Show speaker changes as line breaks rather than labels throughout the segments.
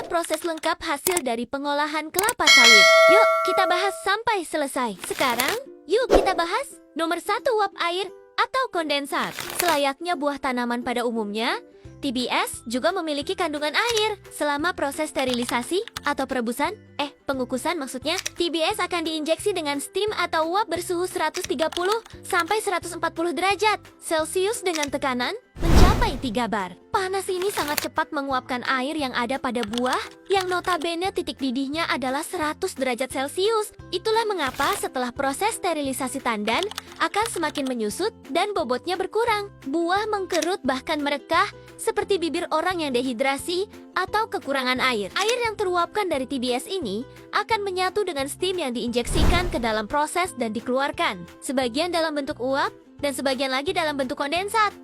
Inilah proses lengkap hasil dari pengolahan kelapa sawit. Yuk, kita bahas sampai selesai. Sekarang, yuk kita bahas nomor 1 uap air atau kondensat. Selayaknya buah tanaman pada umumnya, TBS juga memiliki kandungan air. Selama proses sterilisasi atau perebusan, pengukusan maksudnya, TBS akan diinjeksi dengan steam atau uap bersuhu 130 sampai 140 derajat Celcius dengan tekanan mencapai 3 bar. Panas ini sangat cepat menguapkan air yang ada pada buah yang notabene titik didihnya adalah 100 derajat Celcius. Itulah mengapa setelah proses sterilisasi tandan akan semakin menyusut dan bobotnya berkurang. Buah mengkerut bahkan merekah seperti bibir orang yang dehidrasi atau kekurangan air. Air yang teruapkan dari TBS ini akan menyatu dengan steam yang diinjeksikan ke dalam proses dan dikeluarkan. Sebagian dalam bentuk uap dan sebagian lagi dalam bentuk kondensat.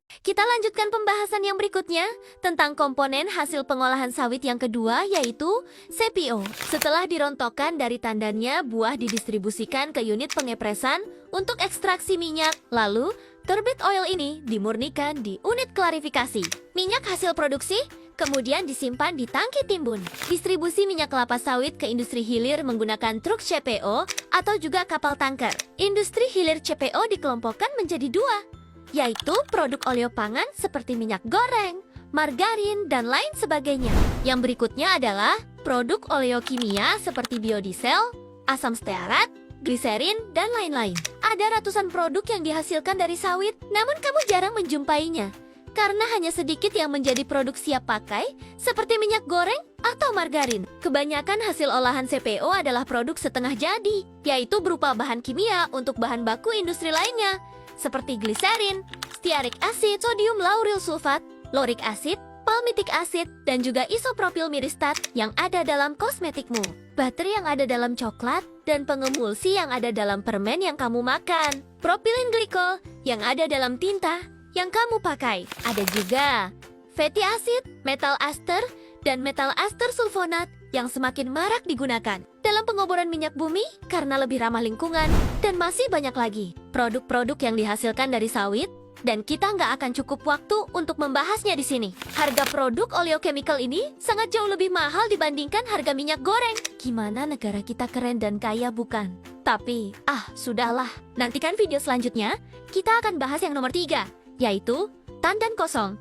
Kita lanjutkan pembahasan yang berikutnya tentang komponen hasil pengolahan sawit yang kedua, yaitu CPO. Setelah dirontokkan dari tandannya, buah didistribusikan ke unit pengepresan untuk ekstraksi minyak. Lalu, turbid oil ini dimurnikan di unit klarifikasi. Minyak hasil produksi kemudian disimpan di tangki timbun. Distribusi minyak kelapa sawit ke industri hilir menggunakan truk CPO atau juga kapal tanker. Industri hilir CPO dikelompokkan menjadi dua, yaitu produk oleo pangan seperti minyak goreng, margarin, dan lain sebagainya. Yang berikutnya adalah produk oleo kimia seperti biodiesel, asam stearat, gliserin, dan lain-lain. Ada ratusan produk yang dihasilkan dari sawit, namun kamu jarang menjumpainya karena hanya sedikit yang menjadi produk siap pakai seperti minyak goreng atau margarin. Kebanyakan hasil olahan CPO adalah produk setengah jadi, yaitu berupa bahan kimia untuk bahan baku industri lainnya seperti gliserin, stearic acid, sodium lauryl sulfat, lauric acid, palmitic acid, dan juga isopropyl miristat yang ada dalam kosmetikmu, bakteri yang ada dalam coklat, dan pengemulsi yang ada dalam permen yang kamu makan, propylene glycol yang ada dalam tinta yang kamu pakai. Ada juga fatty acid, metal aster, dan metal aster sulfonat yang semakin marak digunakan dalam pengoboran minyak bumi karena lebih ramah lingkungan, dan masih banyak lagi produk-produk yang dihasilkan dari sawit, dan kita nggak akan cukup waktu untuk membahasnya di sini. Harga produk oleochemical ini sangat jauh lebih mahal dibandingkan harga minyak goreng. Gimana negara kita keren dan kaya, bukan? Tapi, sudahlah. Nantikan video selanjutnya, kita akan bahas yang nomor 3, yaitu tandan kosong.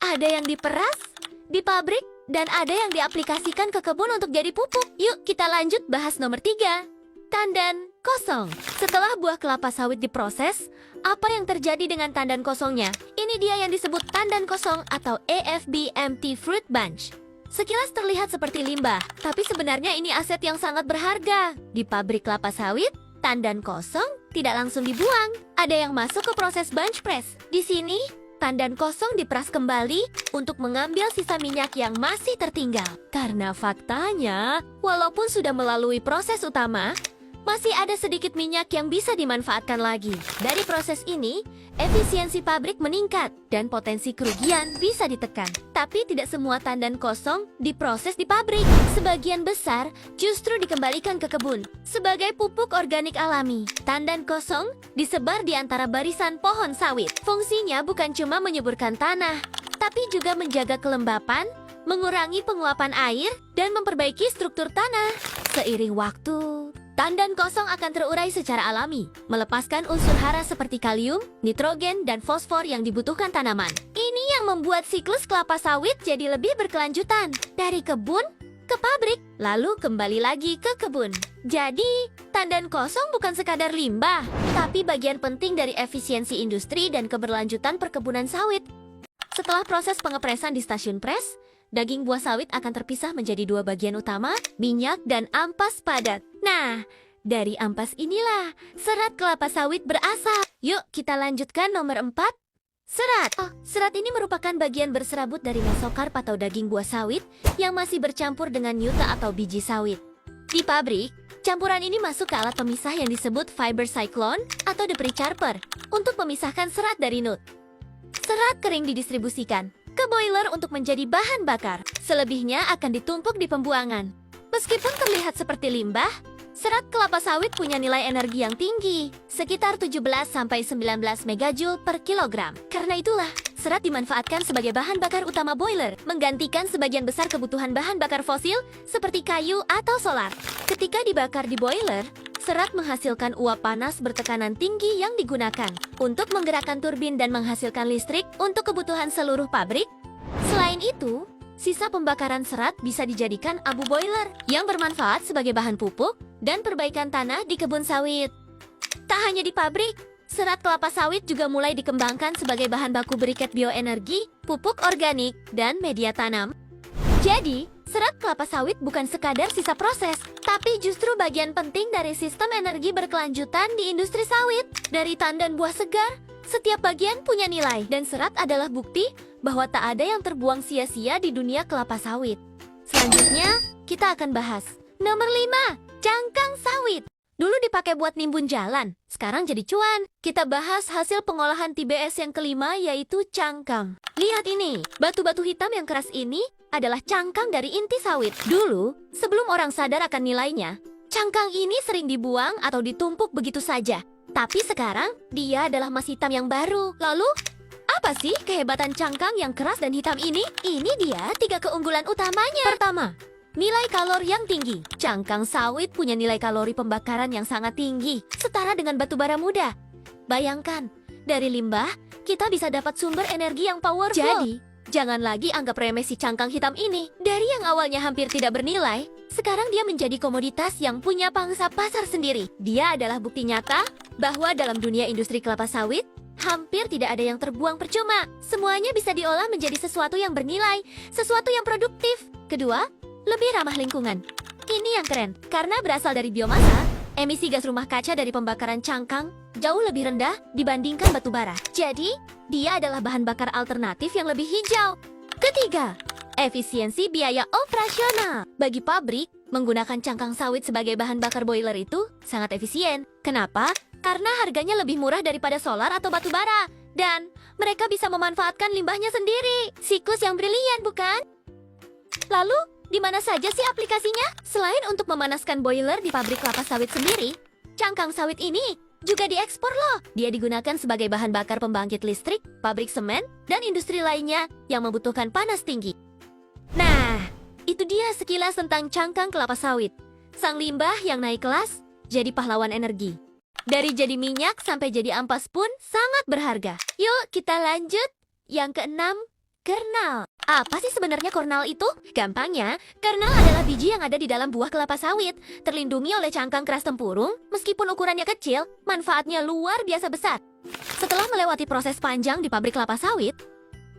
Ada yang diperas di pabrik, dan ada yang diaplikasikan ke kebun untuk jadi pupuk. Yuk kita lanjut bahas nomor 3, tandan kosong. Setelah buah kelapa sawit diproses, apa yang terjadi dengan tandan kosongnya? Ini dia yang disebut tandan kosong atau AFB empty fruit bunch. Sekilas terlihat seperti limbah, tapi sebenarnya ini aset yang sangat berharga. Di pabrik kelapa sawit, tandan kosong tidak langsung dibuang. Ada yang masuk ke proses bunch press. Di sini, tandan kosong diperas kembali untuk mengambil sisa minyak yang masih tertinggal. Karena faktanya, walaupun sudah melalui proses utama, masih ada sedikit minyak yang bisa dimanfaatkan lagi. Dari proses ini, efisiensi pabrik meningkat dan potensi kerugian bisa ditekan. Tapi tidak semua tandan kosong diproses di pabrik. Sebagian besar justru dikembalikan ke kebun sebagai pupuk organik alami. Tandan kosong disebar di antara barisan pohon sawit. Fungsinya bukan cuma menyuburkan tanah, tapi juga menjaga kelembapan, mengurangi penguapan air, dan memperbaiki struktur tanah. Seiring waktu, tandan kosong akan terurai secara alami, melepaskan unsur hara seperti kalium, nitrogen, dan fosfor yang dibutuhkan tanaman. Ini yang membuat siklus kelapa sawit jadi lebih berkelanjutan. Dari kebun ke pabrik, lalu kembali lagi ke kebun. Jadi, tandan kosong bukan sekadar limbah, tapi bagian penting dari efisiensi industri dan keberlanjutan perkebunan sawit. Setelah proses pengepresan di stasiun pres, daging buah sawit akan terpisah menjadi 2 bagian utama, minyak dan ampas padat. Nah, dari ampas inilah serat kelapa sawit berasal. Yuk kita lanjutkan nomor 4, serat. Serat ini merupakan bagian berserabut dari mesokarp atau daging buah sawit yang masih bercampur dengan nyuta atau biji sawit. Di pabrik, campuran ini masuk ke alat pemisah yang disebut fiber cyclone atau debris charper untuk memisahkan serat dari nut. Serat kering didistribusikan ke boiler untuk menjadi bahan bakar. Selebihnya akan ditumpuk di pembuangan. Meskipun terlihat seperti limbah, serat kelapa sawit punya nilai energi yang tinggi, sekitar 17-19 megajoule per kilogram. Karena itulah, serat dimanfaatkan sebagai bahan bakar utama boiler, menggantikan sebagian besar kebutuhan bahan bakar fosil seperti kayu atau solar. Ketika dibakar di boiler, serat menghasilkan uap panas bertekanan tinggi yang digunakan untuk menggerakkan turbin dan menghasilkan listrik untuk kebutuhan seluruh pabrik. Selain itu, sisa pembakaran serat bisa dijadikan abu boiler yang bermanfaat sebagai bahan pupuk dan perbaikan tanah di kebun sawit. Tak hanya di pabrik, serat kelapa sawit juga mulai dikembangkan sebagai bahan baku briket bioenergi, pupuk organik, dan media tanam. Jadi, serat kelapa sawit bukan sekadar sisa proses, tapi justru bagian penting dari sistem energi berkelanjutan di industri sawit. Dari tandan buah segar, setiap bagian punya nilai, dan serat adalah bukti bahwa tak ada yang terbuang sia-sia di dunia kelapa sawit. Selanjutnya, kita akan bahas nomor 5, cangkang sawit. Dulu dipakai buat nimbun jalan, sekarang jadi cuan. Kita bahas hasil pengolahan TBS yang kelima, yaitu cangkang. Lihat ini, batu-batu hitam yang keras ini adalah cangkang dari inti sawit. Dulu, sebelum orang sadar akan nilainya, cangkang ini sering dibuang atau ditumpuk begitu saja. Tapi sekarang, dia adalah emas hitam yang baru. Lalu, apa sih kehebatan cangkang yang keras dan hitam ini? Ini dia 3 keunggulan utamanya. Pertama, nilai kalori yang tinggi. Cangkang sawit punya nilai kalori pembakaran yang sangat tinggi, setara dengan batu bara muda. Bayangkan, dari limbah, kita bisa dapat sumber energi yang powerful. Jadi, jangan lagi anggap remeh si cangkang hitam ini. Dari yang awalnya hampir tidak bernilai, sekarang dia menjadi komoditas yang punya pangsa pasar sendiri. Dia adalah bukti nyata bahwa dalam dunia industri kelapa sawit, hampir tidak ada yang terbuang percuma. Semuanya bisa diolah menjadi sesuatu yang bernilai, sesuatu yang produktif. Kedua, lebih ramah lingkungan. Ini yang keren, karena berasal dari biomasa, emisi gas rumah kaca dari pembakaran cangkang jauh lebih rendah dibandingkan batu bara. Jadi, dia adalah bahan bakar alternatif yang lebih hijau. Ketiga, efisiensi biaya operasional. Bagi pabrik, menggunakan cangkang sawit sebagai bahan bakar boiler itu sangat efisien. Kenapa? Karena harganya lebih murah daripada solar atau batu bara. Dan mereka bisa memanfaatkan limbahnya sendiri. Siklus yang brilian, bukan? Lalu, di mana saja sih aplikasinya? Selain untuk memanaskan boiler di pabrik kelapa sawit sendiri, cangkang sawit ini juga diekspor loh. Dia digunakan sebagai bahan bakar pembangkit listrik, pabrik semen, dan industri lainnya yang membutuhkan panas tinggi. Nah, itu dia sekilas tentang cangkang kelapa sawit. Sang limbah yang naik kelas jadi pahlawan energi. Dari jadi minyak sampai jadi ampas pun sangat berharga. Yuk kita lanjut. Yang keenam, kernal. Apa sih sebenarnya kernal itu? Gampangnya, kernal adalah biji yang ada di dalam buah kelapa sawit, terlindungi oleh cangkang keras tempurung. Meskipun ukurannya kecil, manfaatnya luar biasa besar. Setelah melewati proses panjang di pabrik kelapa sawit,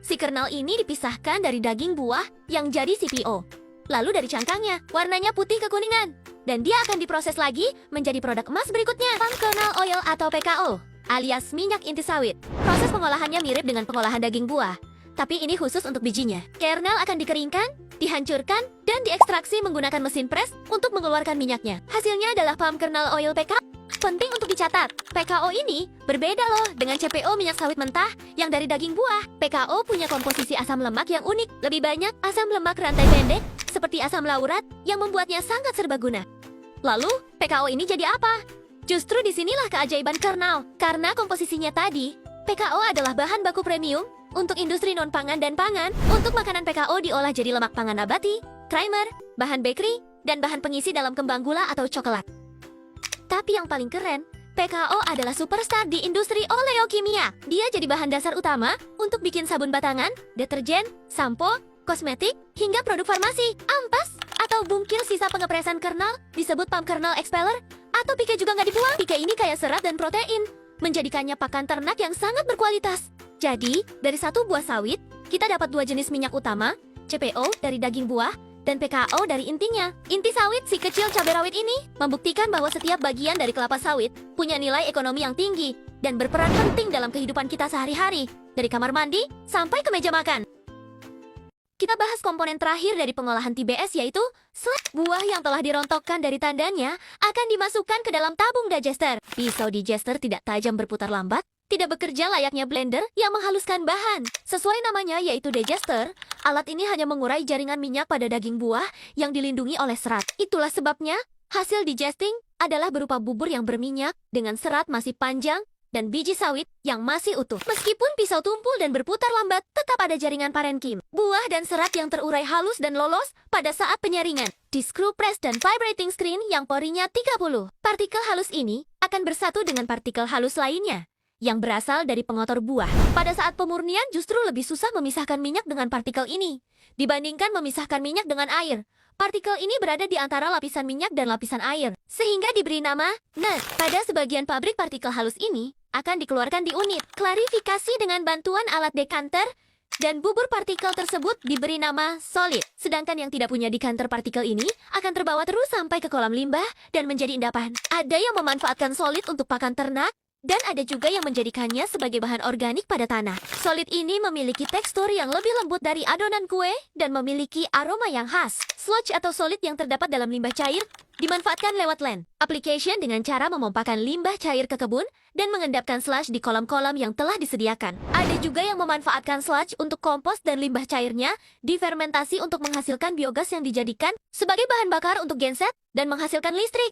si kernal ini dipisahkan dari daging buah yang jadi CPO. Lalu dari cangkangnya, warnanya putih kekuningan. Dan dia akan diproses lagi menjadi produk emas berikutnya, palm kernel oil atau PKO, alias minyak inti sawit. Proses pengolahannya mirip dengan pengolahan daging buah, tapi ini khusus untuk bijinya. Kernel akan dikeringkan, dihancurkan, dan diekstraksi menggunakan mesin pres untuk mengeluarkan minyaknya. Hasilnya adalah palm kernel oil PKO. Penting untuk dicatat, PKO ini berbeda loh dengan CPO minyak sawit mentah yang dari daging buah. PKO punya komposisi asam lemak yang unik. Lebih banyak asam lemak rantai pendek, seperti asam laurat, yang membuatnya sangat serbaguna. Lalu, PKO ini jadi apa? Justru disinilah keajaiban kernel. Karena komposisinya tadi, PKO adalah bahan baku premium untuk industri non-pangan dan pangan. Untuk makanan PKO diolah jadi lemak pangan nabati, primer, bahan bakery, dan bahan pengisi dalam kembang gula atau coklat. Tapi yang paling keren, PKO adalah superstar di industri oleokimia. Dia jadi bahan dasar utama untuk bikin sabun batangan, deterjen, sampo, kosmetik, hingga produk farmasi. Ampas atau bungkil sisa pengepresan kernel disebut palm kernel expeller, atau pike juga nggak dibuang. Pike ini kaya serat dan protein, menjadikannya pakan ternak yang sangat berkualitas. Jadi, dari satu buah sawit, kita dapat 2 jenis minyak utama, CPO dari daging buah, dan PKO dari intinya. Inti sawit si kecil cabai rawit ini membuktikan bahwa setiap bagian dari kelapa sawit punya nilai ekonomi yang tinggi dan berperan penting dalam kehidupan kita sehari-hari, dari kamar mandi sampai ke meja makan. Kita bahas komponen terakhir dari pengolahan TBS, yaitu slab. Buah yang telah dirontokkan dari tandannya akan dimasukkan ke dalam tabung digester. Pisau digester tidak tajam berputar lambat, tidak bekerja layaknya blender yang menghaluskan bahan. Sesuai namanya yaitu digester, alat ini hanya mengurai jaringan minyak pada daging buah yang dilindungi oleh serat. Itulah sebabnya hasil digesting adalah berupa bubur yang berminyak dengan serat masih panjang dan biji sawit yang masih utuh. Meskipun pisau tumpul dan berputar lambat, tetap ada jaringan parenkim, buah dan serat yang terurai halus dan lolos pada saat penyaringan. Di screw press dan vibrating screen yang porinya 30, partikel halus ini akan bersatu dengan partikel halus lainnya yang berasal dari pengotor buah. Pada saat pemurnian justru lebih susah memisahkan minyak dengan partikel ini dibandingkan memisahkan minyak dengan air. Partikel ini berada di antara lapisan minyak dan lapisan air, sehingga diberi nama nut. Pada sebagian pabrik, partikel halus ini akan dikeluarkan di unit klarifikasi dengan bantuan alat dekanter, dan bubur partikel tersebut diberi nama solid. Sedangkan yang tidak punya dekanter partikel ini akan terbawa terus sampai ke kolam limbah dan menjadi endapan. Ada yang memanfaatkan solid untuk pakan ternak, dan ada juga yang menjadikannya sebagai bahan organik pada tanah. Solid ini memiliki tekstur yang lebih lembut dari adonan kue dan memiliki aroma yang khas. Sludge atau solid yang terdapat dalam limbah cair dimanfaatkan lewat land application dengan cara memompakan limbah cair ke kebun dan mengendapkan sludge di kolam-kolam yang telah disediakan. Ada juga yang memanfaatkan sludge untuk kompos dan limbah cairnya difermentasi untuk menghasilkan biogas yang dijadikan sebagai bahan bakar untuk genset dan menghasilkan listrik.